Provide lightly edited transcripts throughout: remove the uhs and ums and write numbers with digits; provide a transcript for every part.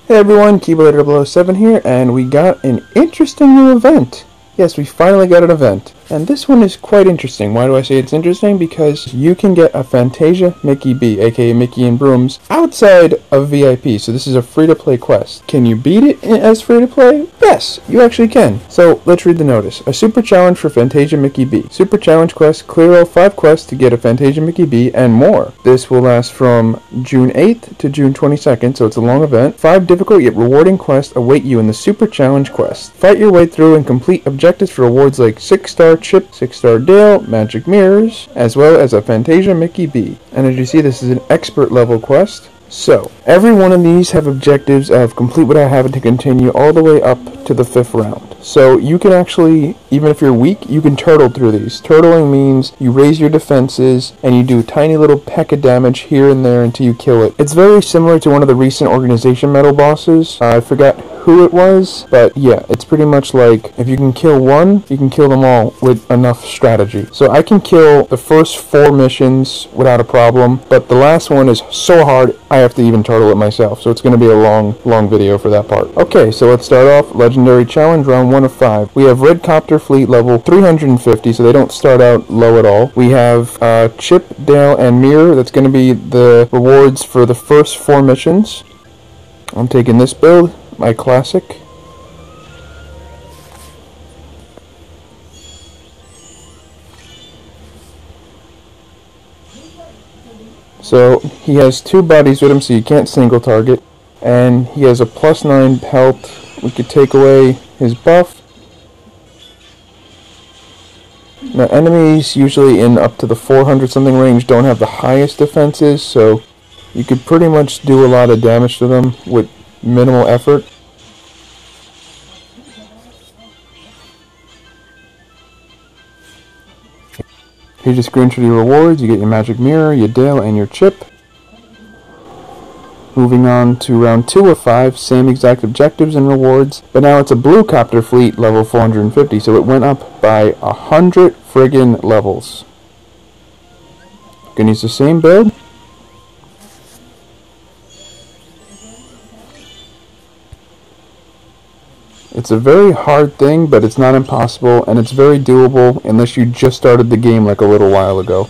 Hey everyone, Keyboarder007 here, and we got an interesting new event. Yes, we finally got an event. And this one is quite interesting. Why do I say it's interesting? Because you can get a Fantasia Mickey B, aka Mickey and Brooms, outside of VIP. So this is a free-to-play quest. Can you beat it as free-to-play? Yes, you actually can. So let's read the notice. A super challenge for Fantasia Mickey B. Super challenge quest, clear all 5 quests to get a Fantasia Mickey B and more. This will last from June 8th to June 22nd, so it's a long event. 5 difficult yet rewarding quests await you in the super challenge quest. Fight your way through and complete objectives for awards like 6-star Chip, 6-star Dale, Magic Mirrors, as well as a Fantasia Mickey B. And as you see, this is an expert level quest. So, every one of these have objectives of complete without having to continue all the way up to the 5th round. So you can actually, even if you're weak, you can turtle through these. Turtling means you raise your defenses and you do tiny little peck of damage here and there until you kill it. It's very similar to one of the recent Organization Medal bosses. I forgot who it was, but yeah, it's pretty much like if you can kill one, you can kill them all with enough strategy. So I can kill the first 4 missions without a problem, but the last one is so hard I have to even turtle it myself. So it's going to be a long video for that part. Okay, so let's start off. Legendary Challenge, round 1 of 5. We have Red Copter Fleet level 350, so they don't start out low at all. We have Chip, Dale, and Mirror. That's going to be the rewards for the first 4 missions. I'm taking this build, my classic. So he has 2 bodies with him, so you can't single target, and he has a +9 health. We could take away his buff. Now enemies usually in up to the 400 something range don't have the highest defenses, so you could pretty much do a lot of damage to them with minimal effort. Here's your screenshot of your rewards. You get your Magic Mirror, your Dale, and your Chip. Moving on to round 2 of 5, same exact objectives and rewards, but now it's a Blue Copter Fleet level 450, so it went up by 100 friggin' levels. Gonna use the same build. It's a very hard thing, but it's not impossible, and it's very doable unless you just started the game like a little while ago.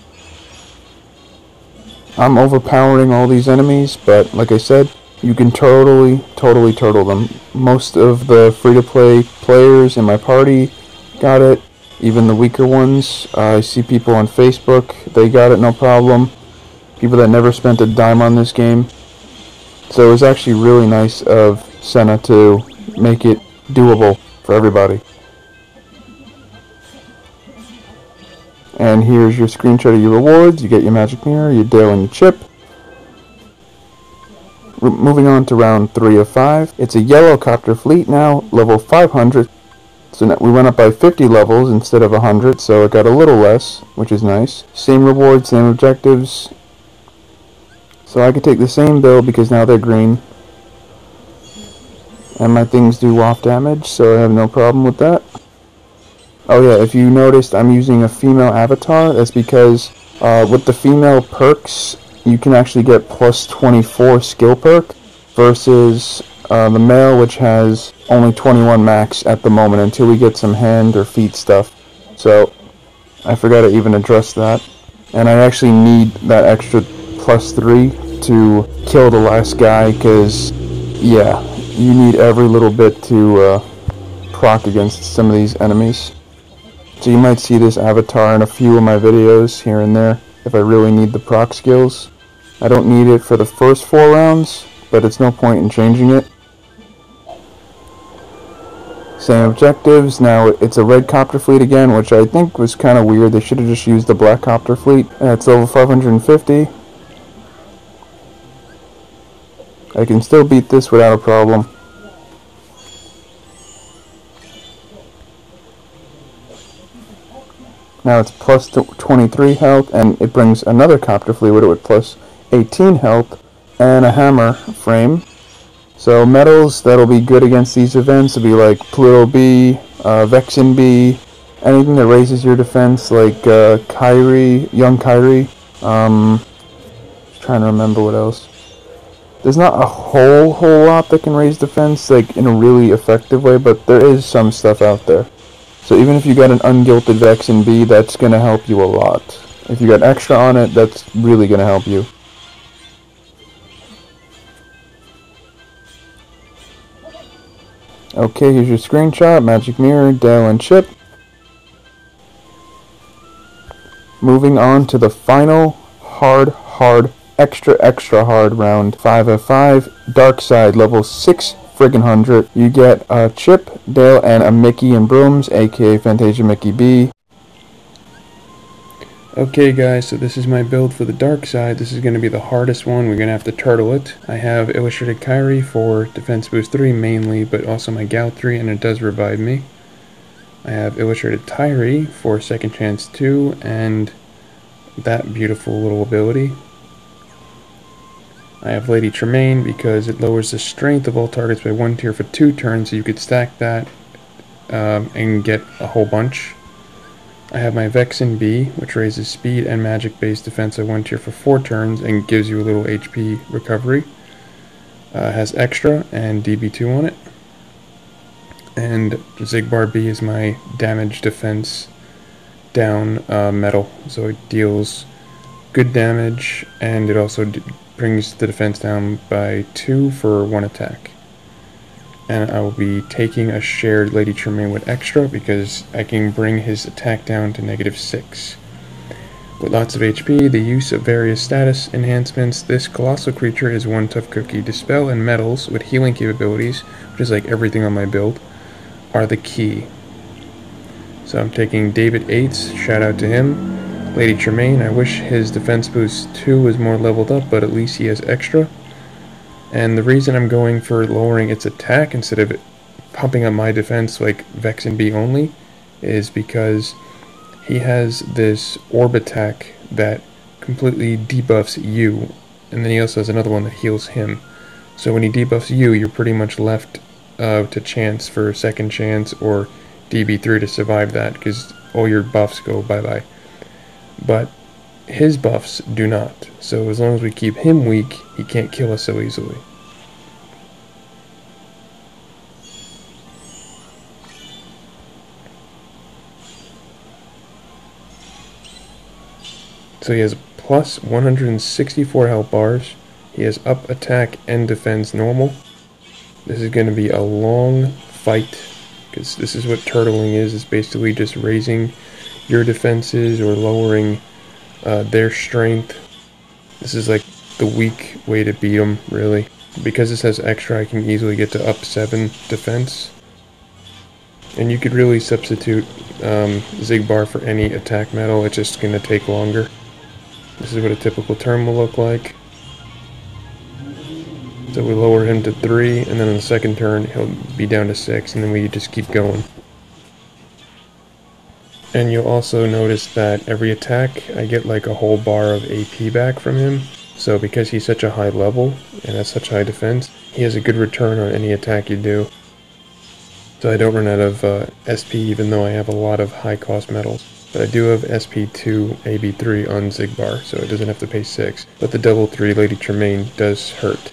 I'm overpowering all these enemies, but like I said, you can totally turtle them. Most of the free-to-play players in my party got it, even the weaker ones. I see people on Facebook, they got it no problem. People that never spent a dime on this game. So it was actually really nice of Senna to make it doable for everybody. And here's your screenshot of your rewards. You get your Magic Mirror, your Dale, and your Chip. Moving on to round 3 of 5. It's a Yellow Copter Fleet now, level 500. So now we went up by 50 levels instead of 100, so it got a little less, which is nice. Same rewards, same objectives. So I could take the same build because now they're green. And my things do off damage, so I have no problem with that. Oh yeah, if you noticed, I'm using a female avatar. That's because with the female perks, you can actually get +24 skill perk versus the male, which has only 21 max at the moment until we get some hand or feet stuff. So I forgot to even address that. And I actually need that extra +3 to kill the last guy, because yeah, you need every little bit to proc against some of these enemies. So you might see this avatar in a few of my videos here and there if I really need the proc skills. I don't need it for the first 4 rounds, but it's no point in changing it. Same objectives. Now it's a Red Copter Fleet again, which I think was kind of weird. They should have just used the Black Copter Fleet. It's level 550. I can still beat this without a problem. Now it's +23 health, and it brings another Copter Fleet with it with +18 health and a hammer frame. So medals that'll be good against these events will be like Pluto B, Vexen B, anything that raises your defense, like Kyrie, young Kyrie. Just trying to remember what else. There's not a whole lot that can raise defense, like, in a really effective way, but there is some stuff out there. So even if you got an ungilted Vexen B, that's gonna help you a lot. If you got extra on it, that's really gonna help you. Okay, here's your screenshot, Magic Mirror, Dale, and Chip. Moving on to the final hard, extra hard round. 5 of 5, Dark Side, level 6 friggin' 100. You get a Chip, Dale, and a Mickey and Brooms, aka Fantasia Mickey B. Okay guys, so this is my build for the Dark Side. This is going to be the hardest one. We're going to have to turtle it. I have Illustrated Kyrie for Defense Boost 3 mainly, but also my Gout 3, and it does revive me. I have Illustrated Tyree for Second Chance 2, and that beautiful little ability. I have Lady Tremaine because it lowers the strength of all targets by 1 tier for 2 turns, so you could stack that and get a whole bunch. I have my Vexen B, which raises speed and magic-based defense by 1 tier for 4 turns and gives you a little HP recovery. Has extra and DB2 on it. And Zigbar B is my damage defense down metal, so it deals good damage and it also brings the defense down by 2 for 1 attack. And I will be taking a shared Lady Tremaine with extra because I can bring his attack down to -6. With lots of HP, the use of various status enhancements, this colossal creature is one tough cookie. Dispel and Metals with healing capabilities, which is like everything on my build, are the key. So I'm taking David Eights, shout out to him. Lady Tremaine, I wish his defense boost 2 was more leveled up, but at least he has extra. And the reason I'm going for lowering its attack instead of pumping up my defense like Vexen B only is because he has this orb attack that completely debuffs you, and then he also has another one that heals him. So when he debuffs you, you're pretty much left to chance for Second Chance or DB3 to survive that because all your buffs go bye-bye. But his buffs do not, so as long as we keep him weak, he can't kill us so easily. So he has plus 164 health bars, he has up attack and defense normal. This is going to be a long fight, because this is what turtling is. It's basically just raising your defenses or lowering their strength. This is like the weak way to beat them, really. Because this has extra, I can easily get to up 7 defense. And you could really substitute Zigbar for any attack metal, it's just going to take longer. This is what a typical turn will look like. So we lower him to 3, and then on the second turn he'll be down to 6, and then we just keep going. And you'll also notice that every attack I get like a whole bar of AP back from him. So because he's such a high level and has such high defense, he has a good return on any attack you do. So I don't run out of SP even though I have a lot of high cost metals. But I do have SP2 AB3 on Zigbar, so it doesn't have to pay 6. But the double 3 Lady Tremaine does hurt.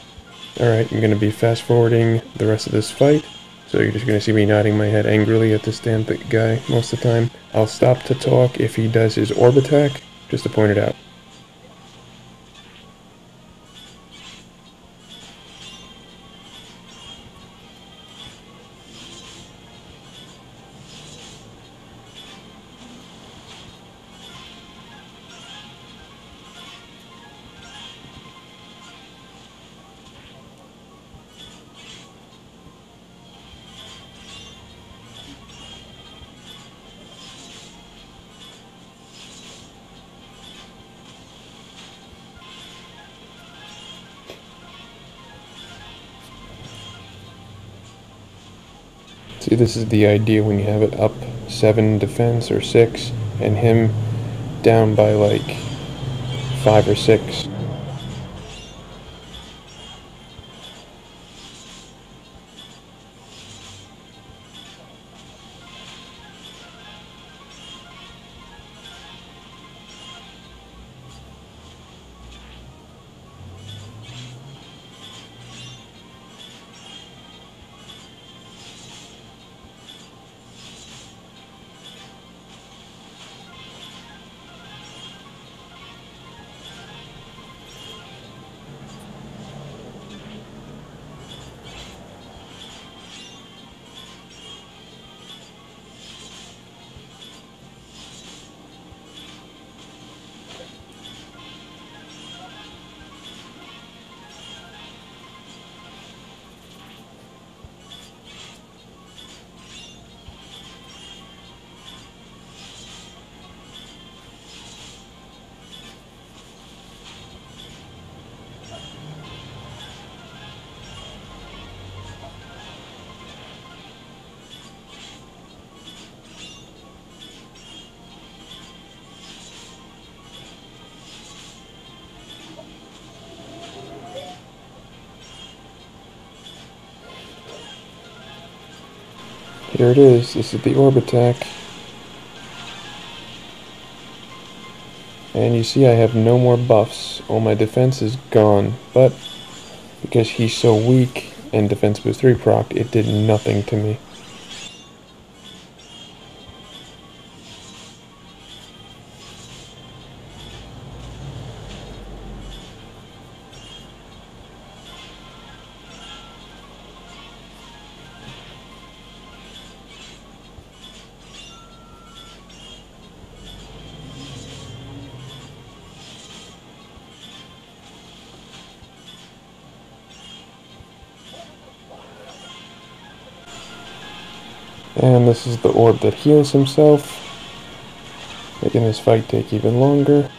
Alright, I'm going to be fast forwarding the rest of this fight. So you're just going to see me nodding my head angrily at this damn guy most of the time. I'll stop to talk if he does his orb attack, just to point it out. See, this is the idea when you have it up 7 defense or 6, and him down by like 5 or 6. Here it is. This is the orb attack. And you see I have no more buffs. All my defense is gone. But because he's so weak and defense boost 3 proc, it did nothing to me. And this is the orb that heals himself, making this fight take even longer.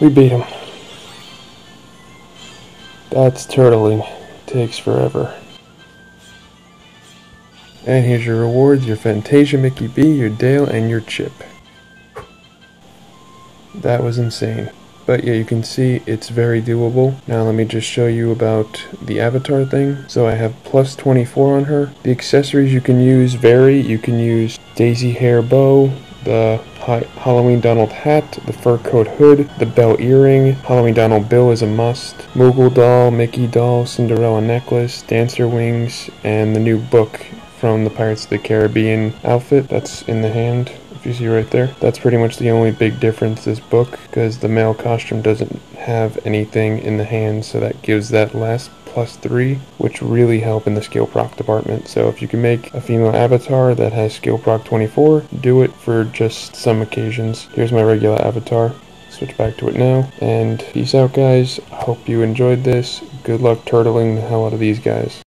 We beat him. That's turtling. Takes forever. And here's your rewards, your Fantasia Mickey B, your Dale, and your chip. That was insane. But yeah, you can see it's very doable. Now let me just show you about the avatar thing. So I have plus 24 on her. The accessories you can use vary. You can use daisy hair bow, the Halloween Donald hat, the fur coat hood, the bell earring, Halloween Donald bill is a must, Moogle doll, Mickey doll, Cinderella necklace, dancer wings, and the new book from the Pirates of the Caribbean outfit that's in the hand. You see right there, that's pretty much the only big difference this book, because the male costume doesn't have anything in the hand, so that gives that last plus 3, which really help in the skill proc department. So if you can make a female avatar that has skill proc 24, do it for just some occasions. Here's my regular avatar. Switch back to it now, and peace out guys. Hope you enjoyed this. Good luck turtling the hell out of these guys.